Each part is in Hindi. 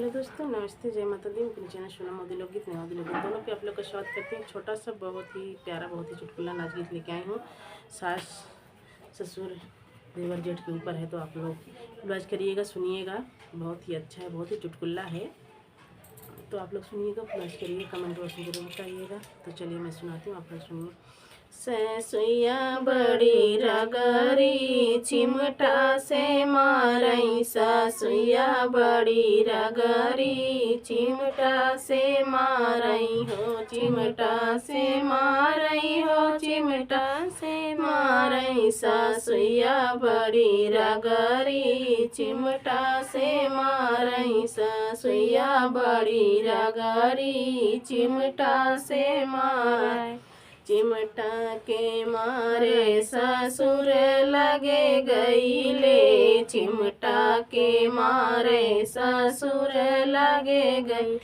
हेलो दोस्तों, नमस्ते, जय माता दी। अपने चैनल सोना मोदी लोकगीत नवादी लोकगीत दोनों पे आप लोग का स्वागत करते हैं। छोटा सा बहुत ही प्यारा, बहुत ही चुटकुला नाच गीत लेके आई हूँ। सास ससुर देवर जेठ के ऊपर है, तो आप लोग वाच करिएगा, सुनिएगा। बहुत ही अच्छा है, बहुत ही चुटकुला है, तो आप लोग सुनिएगा, वाच करिए, कमेंट बॉक्स में जरूर बताइएगा। तो चलिए मैं सुनाती हूँ, आप लोग सुनिए। सैसुइया बड़ी रगरी चिमटा से मारई, ससुइया बड़ी रगरी चिमटा से मारई हो, चिमटा से मारई हो, चिमटा से मारई, ससुइया बड़ी रगरी चिमटा से मारई, ससुइया बड़ी रगरी चिमटा से मारई। चिमटा के मारे ससुर लगे गईले, चिमटा के मारे ससुर लगे गई,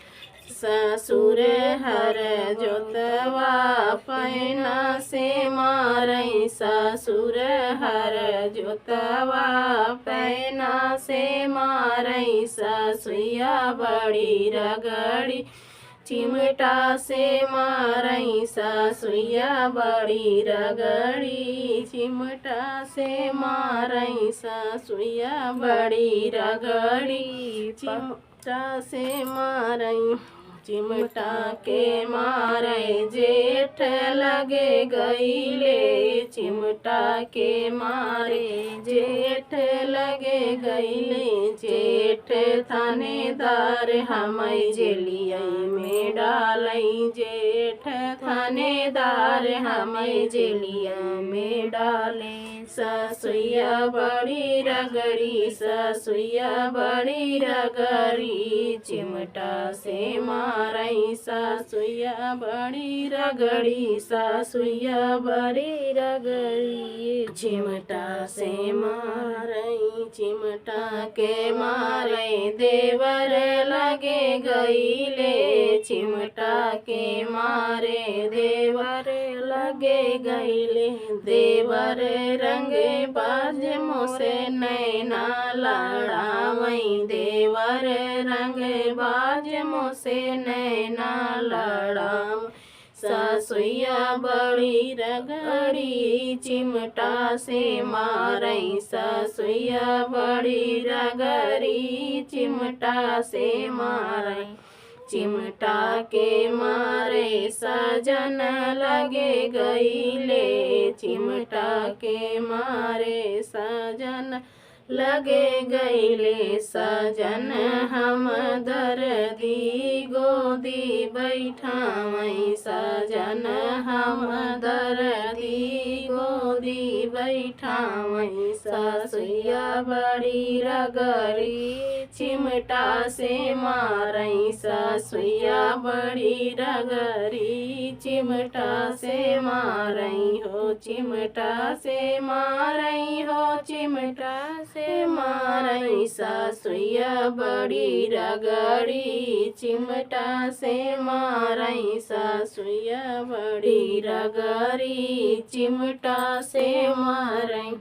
ससुर हर जोतवा पैना से मारई, ससुर हर जोतवा पैना से मारई, ससुइया बड़ी रगड़ी चिमटा से मारई, ससुइया बड़ी रगड़ी चिमटा से मारई, ससुइया बड़ी रगड़ी चिमटा से मारई। चिमटा के मारे जेठ लगे गईले, चिमटा के मारे जेठ लगे गईले, जेठ थानेदार हमई जेलिया में डालई, जेठ थानेदार हमई जेलिया में डाले, ससुइया बड़ी रगड़ी, ससुइया बड़ी रगड़ी चिमटा से मारई, ससुइया बड़ी रगड़ी, ससुइया बड़ी रगड़ी चिमटा से मारई, चिमटा के मारे देवर लगे गईले, चिमटा के मारे देवर लगे गईले, देवर रंगे बाज मोसे नैना लड़ावई, देवर रंगे बाज मोसे नैना लड़ाव, ससुइया बड़ी रगड़ी चिमटा से मारई, ससुइया बड़ी रगड़ी चिमटा से मारई, चिमटा के मारे सजन लगे गईले, चिमटा के मारे सजन लगे गईले, सजन हम दर्दी गोदी बैठावई, सजन हम दर्दी गोदी बैठावई, ससुइया बड़ी रगड़ी चिमटा से मारई, ससुइया बड़ी रगड़ी चिमटा से मारई हो, चिमटा से मारई हो, चिमटा से मारई, ससुइया बड़ी रगड़ी चिमटा से मारई, ससुइया बड़ी रगड़ी चिमटा से मारई।